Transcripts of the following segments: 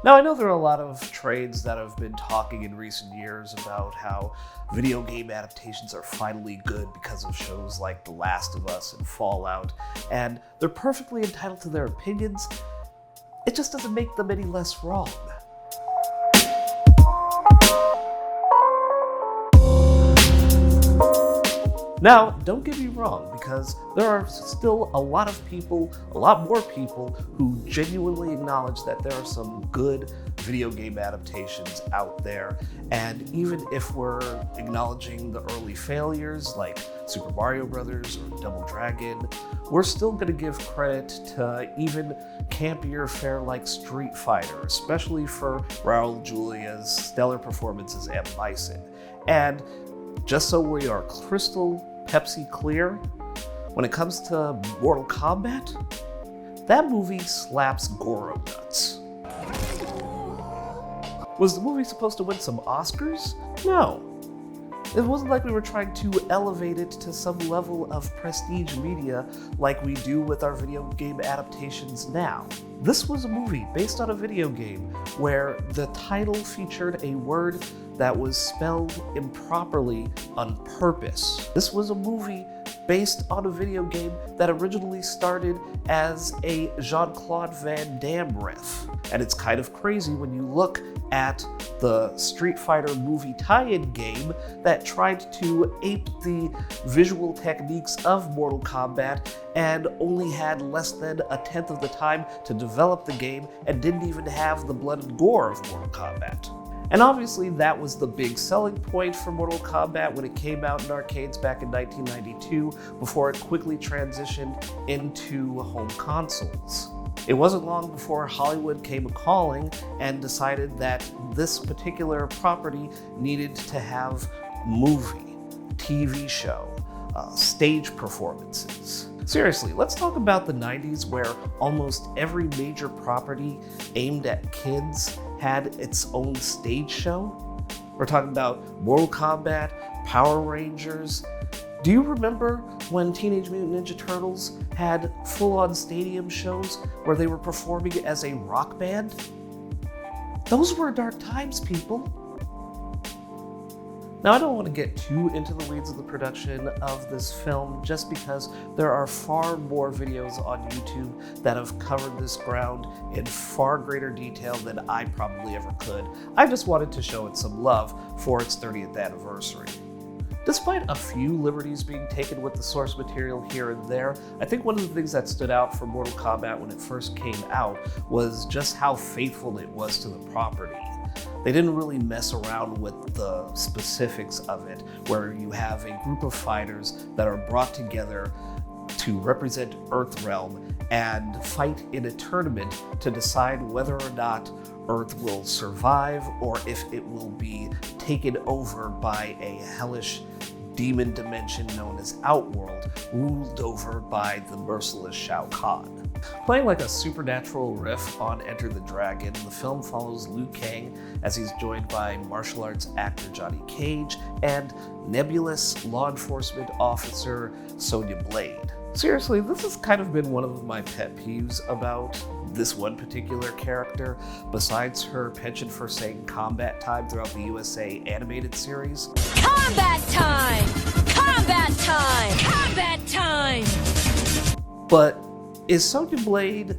Now, I know there are a lot of trades that have been talking in recent years about how video game adaptations are finally good because of shows like The Last of Us and Fallout, and they're perfectly entitled to their opinions. It just doesn't make them any less wrong. Now, don't get me wrong, because there are still a lot of people, a lot more people, who genuinely acknowledge that there are some good video game adaptations out there. And even if we're acknowledging the early failures like Super Mario Brothers or Double Dragon, we're still going to give credit to even campier fare like Street Fighter, especially for Raul Julia's stellar performances as Bison. And just so we are crystal Pepsi clear, when it comes to Mortal Kombat, that movie slaps gore nuts. Was the movie supposed to win some Oscars? No. It wasn't like we were trying to elevate it to some level of prestige media like we do with our video game adaptations now. This was a movie based on a video game where the title featured a word that was spelled improperly on purpose. This was a movie based on a video game that originally started as a Jean-Claude Van Damme riff. And it's kind of crazy when you look at the Street Fighter movie tie-in game that tried to ape the visual techniques of Mortal Kombat and only had less than a tenth of the time to develop the game and didn't even have the blood and gore of Mortal Kombat. And obviously that was the big selling point for Mortal Kombat when it came out in arcades back in 1992, before it quickly transitioned into home consoles. It wasn't long before Hollywood came a-calling and decided that this particular property needed to have movie, TV show, stage performances. Seriously, let's talk about the 90s where almost every major property aimed at kids had its own stage show. We're talking about Mortal Kombat, Power Rangers. Do you remember when Teenage Mutant Ninja Turtles had full-on stadium shows where they were performing as a rock band? Those were dark times, people. Now, I don't want to get too into the weeds of the production of this film just because there are far more videos on YouTube that have covered this ground in far greater detail than I probably ever could. I just wanted to show it some love for its 30th anniversary. Despite a few liberties being taken with the source material here and there, I think one of the things that stood out for Mortal Kombat when it first came out was just how faithful it was to the property. They didn't really mess around with the specifics of it, where you have a group of fighters that are brought together to represent Earthrealm and fight in a tournament to decide whether or not Earth will survive or if it will be taken over by a hellish demon dimension known as Outworld, ruled over by the merciless Shao Kahn. Playing like a supernatural riff on Enter the Dragon, the film follows Liu Kang as he's joined by martial arts actor Johnny Cage and nebulous law enforcement officer Sonya Blade. Seriously, this has kind of been one of my pet peeves about this one particular character, besides her penchant for saying combat time throughout the USA animated series. Combat time! Combat time! Combat time! But is Sonya Blade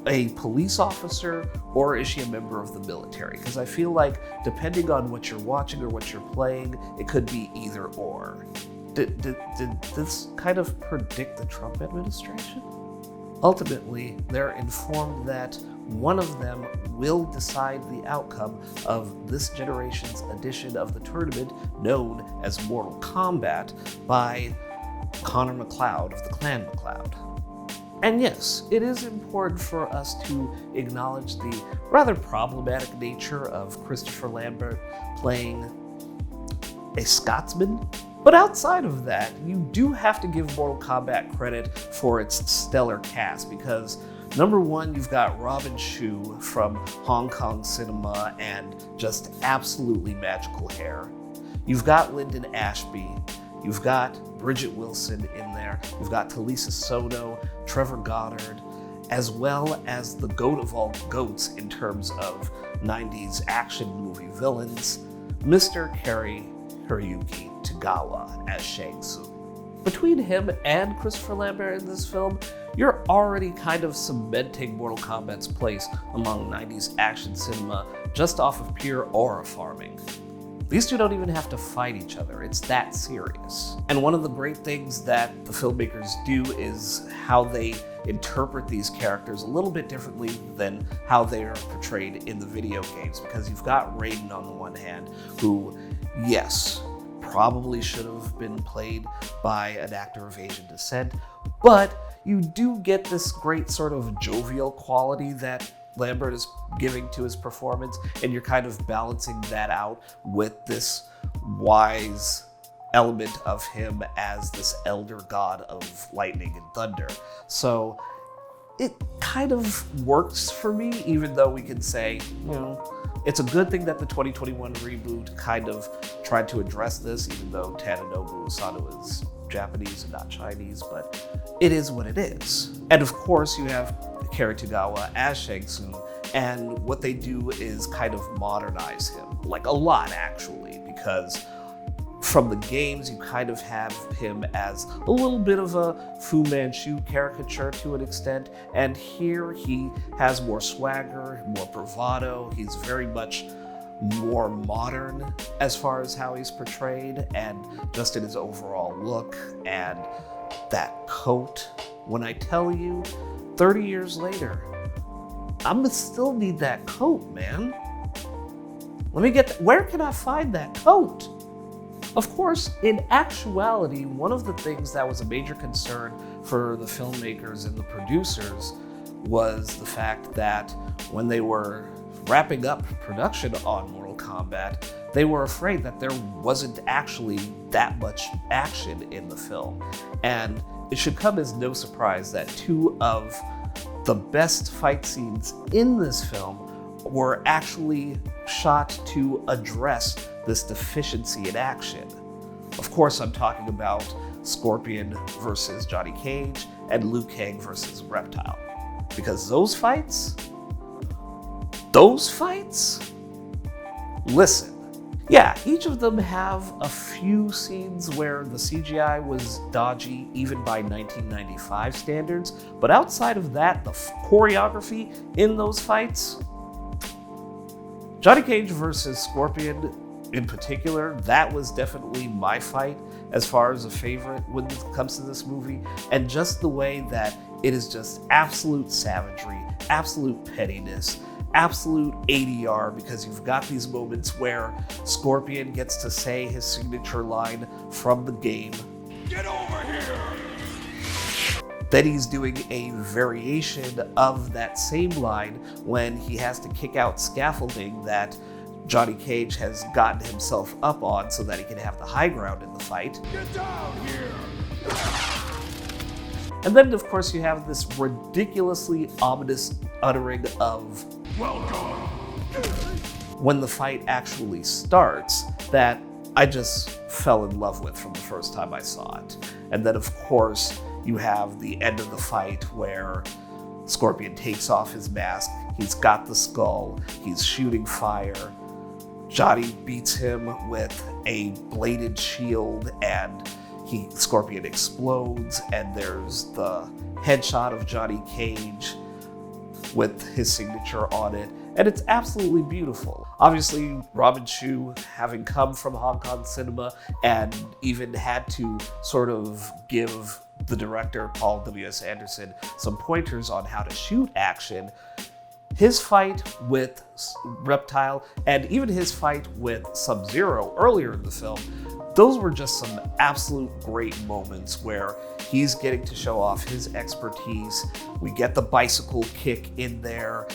a police officer, or is she a member of the military? Because I feel like depending on what you're watching or what you're playing, it could be either or. Did this kind of predict the Trump administration? Ultimately, they're informed that one of them will decide the outcome of this generation's edition of the tournament known as Mortal Kombat by Connor McLeod of the Clan McLeod. And yes, it is important for us to acknowledge the rather problematic nature of Christopher Lambert playing a Scotsman. But outside of that, you do have to give Mortal Kombat credit for its stellar cast because number one, you've got Robin Shou from Hong Kong cinema and just absolutely magical hair. You've got Lyndon Ashby. You've got Bridget Wilson in there. You've got Talisa Soto, Trevor Goddard, as well as the goat of all goats in terms of 90s action movie villains, Mr. Cary Hiroyuki Tagawa as Shang Tsung. Between him and Christopher Lambert in this film, you're already kind of cementing Mortal Kombat's place among 90s action cinema just off of pure aura farming. These two don't even have to fight each other, it's that serious. And one of the great things that the filmmakers do is how they interpret these characters a little bit differently than how they are portrayed in the video games, because you've got Raiden on the one hand, who, yes, probably should have been played by an actor of Asian descent, but you do get this great sort of jovial quality that Lambert is giving to his performance, and you're kind of balancing that out with this wise element of him as this elder god of lightning and thunder. So it kind of works for me, even though we can say, it's a good thing that the 2021 reboot kind of tried to address this, even though Tadanobu Asano is Japanese and not Chinese, but it is what it is. And of course, you have Cary Tagawa as Shang Tsung, and what they do is kind of modernize him, like a lot actually, because from the games, you kind of have him as a little bit of a Fu Manchu caricature to an extent, and here he has more swagger, more bravado. He's very much more modern as far as how he's portrayed, and just in his overall look and that coat. When I tell you, 30 years later, I'm gonna still need that coat, man. Where can I find that coat? Of course, in actuality, one of the things that was a major concern for the filmmakers and the producers was the fact that when they were wrapping up production on Mortal Kombat, they were afraid that there wasn't actually that much action in the film. And it should come as no surprise that two of the best fight scenes in this film were actually shot to address this deficiency in action. Of course, I'm talking about Scorpion versus Johnny Cage and Liu Kang versus Reptile. Because those fights, listen. Yeah, each of them have a few scenes where the CGI was dodgy even by 1995 standards, but outside of that, the choreography in those fights, Johnny Cage versus Scorpion in particular, that was definitely my fight as far as a favorite when it comes to this movie, and just the way that it is just absolute savagery, absolute pettiness, absolute ADR, because you've got these moments where Scorpion gets to say his signature line from the game. Get over here! Then he's doing a variation of that same line when he has to kick out scaffolding that Johnny Cage has gotten himself up on so that he can have the high ground in the fight. Get down here! And then, of course, you have this ridiculously ominous uttering of "Welcome!" when the fight actually starts, that I just fell in love with from the first time I saw it. And then, of course, you have the end of the fight where Scorpion takes off his mask, he's got the skull, he's shooting fire. Johnny beats him with a bladed shield, and Scorpion explodes, and there's the headshot of Johnny Cage with his signature on it, and it's absolutely beautiful. Obviously, Robin Chu, having come from Hong Kong cinema and even had to sort of give the director, Paul W.S. Anderson, some pointers on how to shoot action, his fight with Reptile and even his fight with Sub-Zero earlier in the film, those were just some absolute great moments where he's getting to show off his expertise. We get the bicycle kick in there.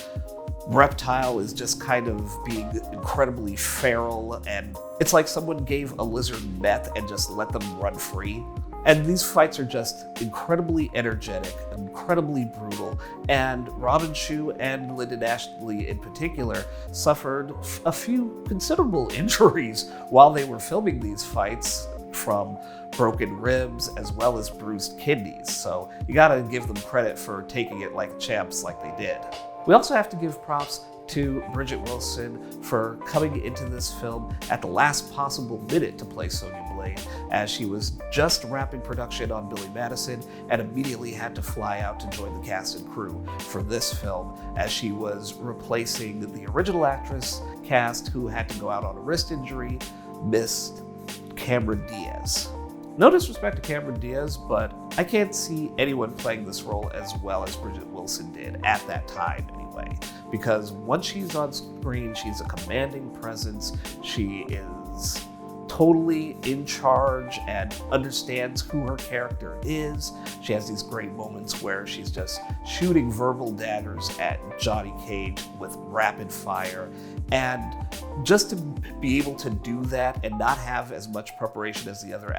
Reptile is just kind of being incredibly feral, and it's like someone gave a lizard meth and just let them run free. And these fights are just incredibly energetic, incredibly brutal, and Robin Chu and Lyndon Ashley in particular suffered a few considerable injuries while they were filming these fights. from broken ribs as well as bruised kidneys, so you gotta give them credit for taking it like champs like they did. We also have to give props to Bridget Wilson for coming into this film at the last possible minute to play Sonya Blade, as she was just wrapping production on Billy Madison and immediately had to fly out to join the cast and crew for this film, as she was replacing the original actress cast who had to go out on a wrist injury, Miss Cameron Diaz. No disrespect to Cameron Diaz, but I can't see anyone playing this role as well as Bridget Wilson did at that time anyway. Because once she's on screen, she's a commanding presence. She is totally in charge and understands who her character is. She has these great moments where she's just shooting verbal daggers at Johnny Cage with rapid fire. And just to be able to do that and not have as much preparation as the other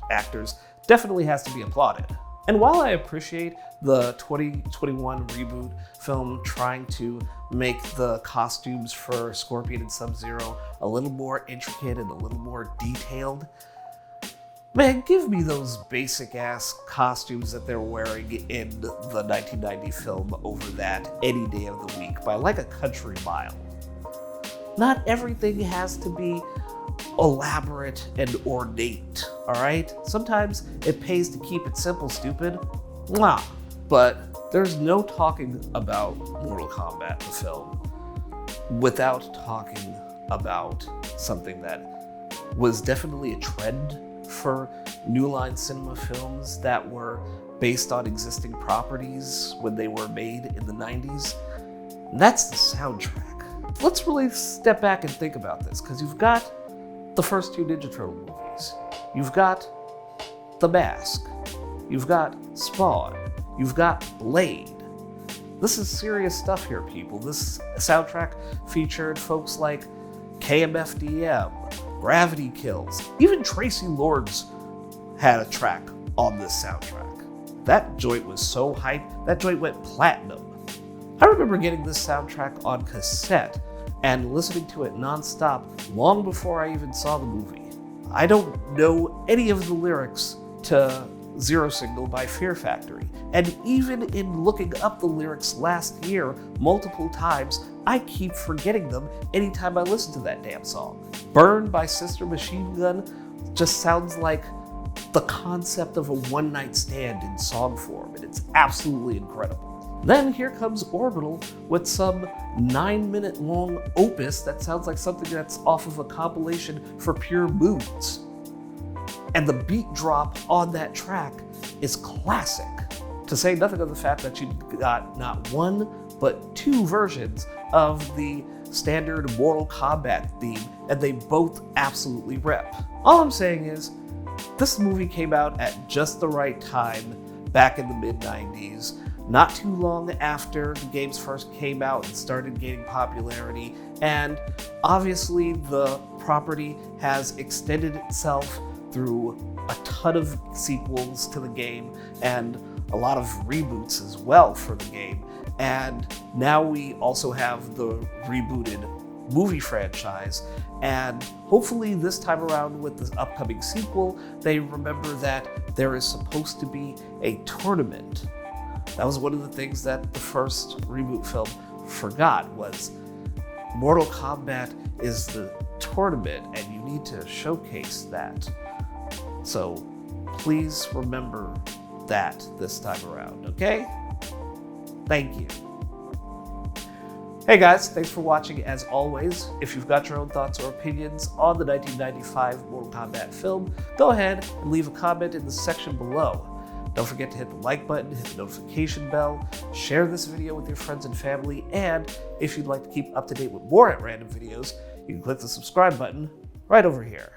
actors definitely has to be applauded. And while I appreciate the 2021 reboot film trying to make the costumes for Scorpion and Sub-Zero a little more intricate and a little more detailed, man, give me those basic ass costumes that they're wearing in the 1990 film over that any day of the week by like a country mile. Not everything has to be elaborate and ornate, all right? Sometimes it pays to keep it simple, stupid. Mwah. But there's no talking about Mortal Kombat, the film, without talking about something that was definitely a trend for New Line Cinema films that were based on existing properties when they were made in the 90s. And that's the soundtrack. Let's really step back and think about this, because you've got the first two Ninja Turtle movies. You've got The Mask. You've got Spawn. You've got Blade. This is serious stuff here, people. This soundtrack featured folks like KMFDM, Gravity Kills. Even Tracy Lords had a track on this soundtrack. That joint was so hype, that joint went platinum. I remember getting this soundtrack on cassette and listening to it nonstop long before I even saw the movie. I don't know any of the lyrics to Zero Signal by Fear Factory, and even in looking up the lyrics last year multiple times, I keep forgetting them anytime I listen to that damn song. Burn by Sister Machine Gun just sounds like the concept of a one-night stand in song form, and it's absolutely incredible. Then here comes Orbital with some 9-minute long opus that sounds like something that's off of a compilation for Pure Moods. And the beat drop on that track is classic. To say nothing of the fact that you got not one, but two versions of the standard Mortal Kombat theme, and they both absolutely rip. All I'm saying is, this movie came out at just the right time back in the mid-90s. Not too long after the games first came out and started gaining popularity, and obviously the property has extended itself through a ton of sequels to the game and a lot of reboots as well for the game. And now we also have the rebooted movie franchise, and hopefully this time around with the upcoming sequel, they remember that there is supposed to be a tournament. That was one of the things that the first reboot film forgot, was Mortal Kombat is the tournament and you need to showcase that. So please remember that this time around, okay? Thank you. Hey guys, thanks for watching as always. If you've got your own thoughts or opinions on the 1995 Mortal Kombat film, go ahead and leave a comment in the section below. Don't forget to hit the like button, hit the notification bell, share this video with your friends and family, and if you'd like to keep up to date with more at random videos, you can click the subscribe button right over here.